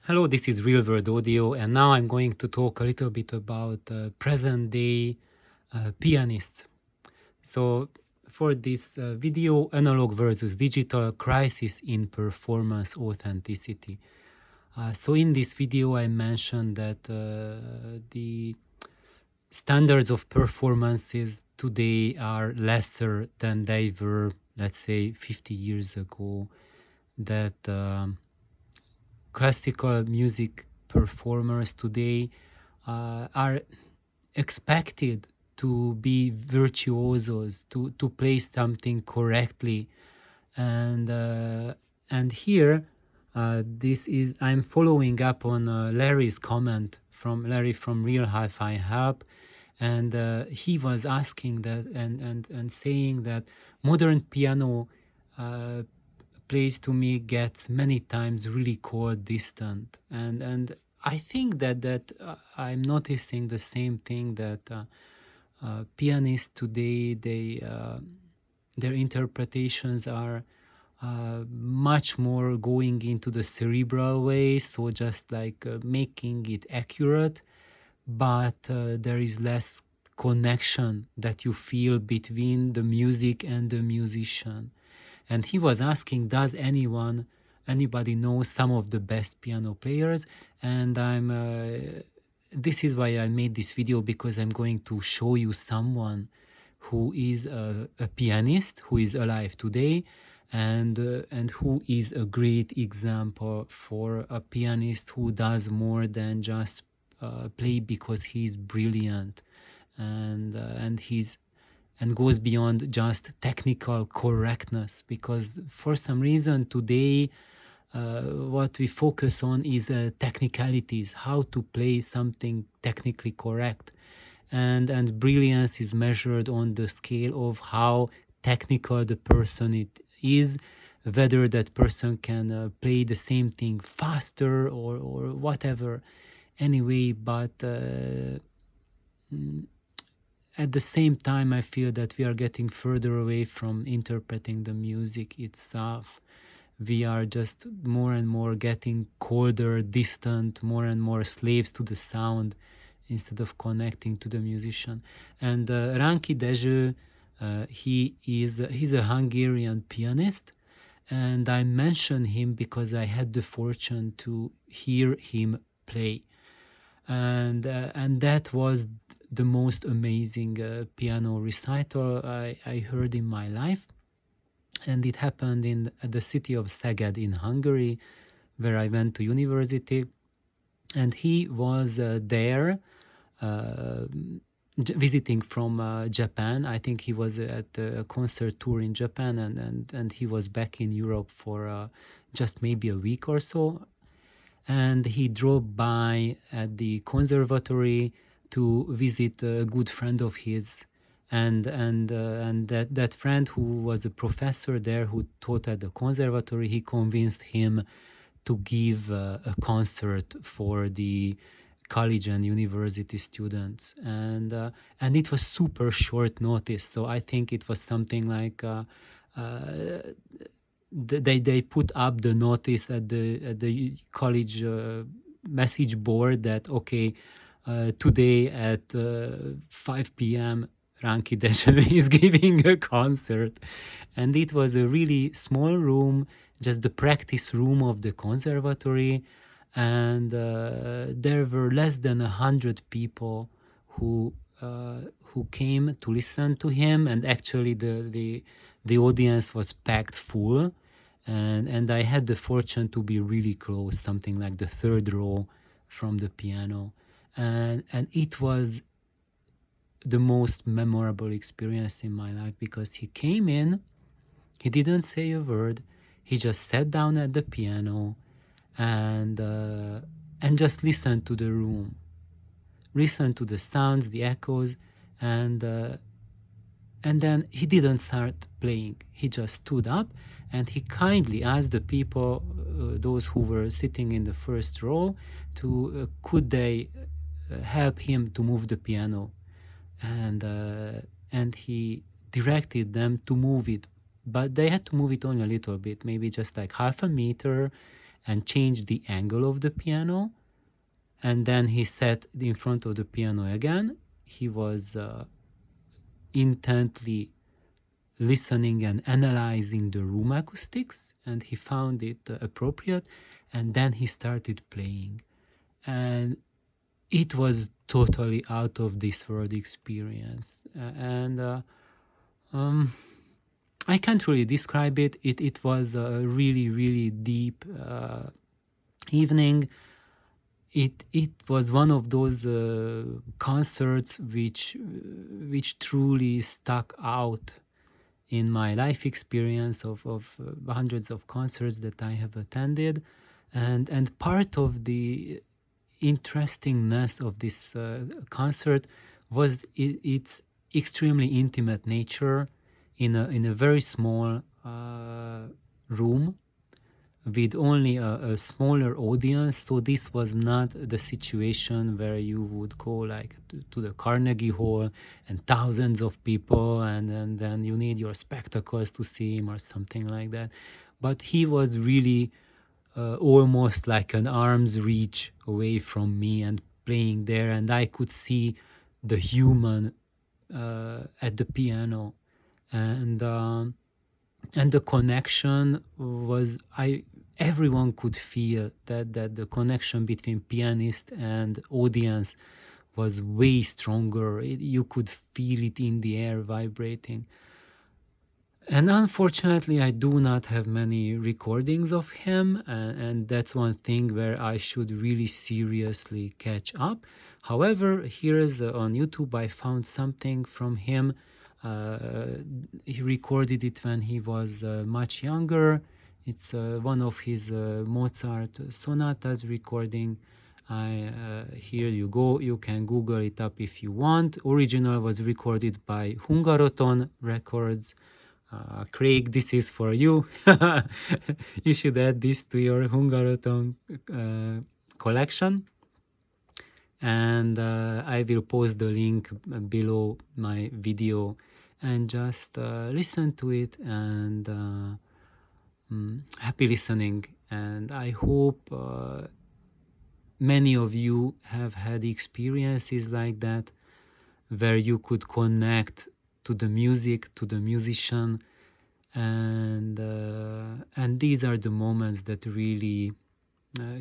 Hello, this is Real World Audio, and now I'm going to talk a little bit about present day pianists. So, for this video, analog versus digital crisis in performance authenticity. So, in this video, I mentioned that the standards of performances today are lesser than they were, let's say, 50 years ago. That classical music performers today are expected to be virtuosos, to play something correctly, and here this is I'm following up on Larry's comment from Larry from Real Hi-Fi Help, and he was asking that and saying that modern piano plays to me gets many times really cold, distant, and I think that I'm noticing the same thing that pianists today their interpretations are much more going into the cerebral way, so just like making it accurate, but there is less connection that you feel between the music and the musician. And he was asking, does anybody know some of the best piano players? And this is why I made this video, because I'm going to show you someone who is a pianist who is alive today, and who is a great example for a pianist who does more than just play because he's brilliant, and he's and goes beyond just technical correctness, because for some reason today what we focus on is technicalities, how to play something technically correct, and brilliance is measured on the scale of how technical the person it is, whether that person can play the same thing faster or whatever anyway. But at the same time, I feel that we are getting further away from interpreting the music itself. We are just more and more getting colder, distant, more and more slaves to the sound instead of connecting to the musician. And Ránki Dezső, he's a Hungarian pianist, and I mention him because I had the fortune to hear him play, and that was the most amazing piano recital I heard in my life. And it happened in the city of Szeged in Hungary, where I went to university. And he was there visiting from Japan. I think he was at a concert tour in Japan, and he was back in Europe for just maybe a week or so. And he drove by at the conservatory to visit a good friend of his, and that friend, who was a professor there who taught at the conservatory, he convinced him to give a concert for the college and university students, and it was super short notice. So I think it was something like they put up the notice at the college message board that okay, today at 5 p.m. Ránki Dezső is giving a concert. And it was a really small room, just the practice room of the conservatory, and there were less than 100 people who came to listen to him, and actually the audience was packed full, and I had the fortune to be really close, something like the third row from the piano, and it was the most memorable experience in my life, because he came in, he didn't say a word, he just sat down at the piano and just listened to the room, listened to the sounds, the echoes, and then he didn't start playing. He just stood up and he kindly asked the people, those who were sitting in the first row, to could they help him to move the piano, and he directed them to move it, but they had to move it only a little bit, maybe just like half a meter, and changed the angle of the piano. And then he sat in front of the piano again. He was intently listening and analyzing the room acoustics, and he found it appropriate, and then he started playing. And it was totally out of this world experience. I can't really describe it. It was a really, really deep evening. It was one of those concerts which truly stuck out in my life experience of hundreds of concerts that I have attended. And part of the interestingness of this concert was its extremely intimate nature in a very small room with only a smaller audience. So this was not the situation where you would go like to the Carnegie Hall and thousands of people and then you need your spectacles to see him or something like that. But he was really almost like an arm's reach away from me and playing there, and I could see the human at the piano, and the connection was, everyone could feel that the connection between pianist and audience was way stronger. You could feel it in the air vibrating. And unfortunately, I do not have many recordings of him, and that's one thing where I should really seriously catch up. However, here's on YouTube, I found something from him. He recorded it when he was much younger. It's one of his Mozart Sonatas recording. Here you go, you can Google it up if you want. Original was recorded by Hungaroton Records. Craig, this is for you. You should add this to your Hungaroton collection. And I will post the link below my video, and just listen to it, and happy listening. And I hope many of you have had experiences like that, where you could connect to the music, to the musician, and these are the moments that really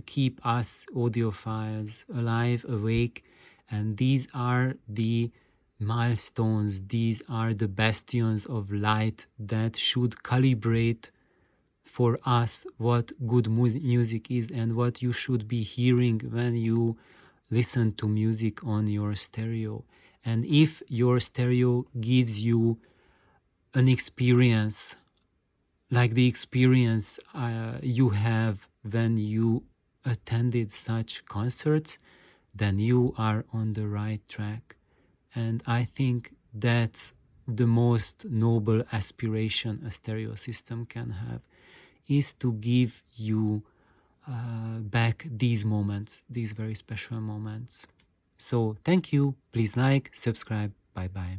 keep us audiophiles alive, awake, and these are the milestones, these are the bastions of light that should calibrate for us what good music is and what you should be hearing when you listen to music on your stereo. And if your stereo gives you an experience like the experience you have when you attended such concerts, then you are on the right track. And I think that's the most noble aspiration a stereo system can have, is to give you back these moments, these very special moments. So thank you. Please like, subscribe. Bye-bye.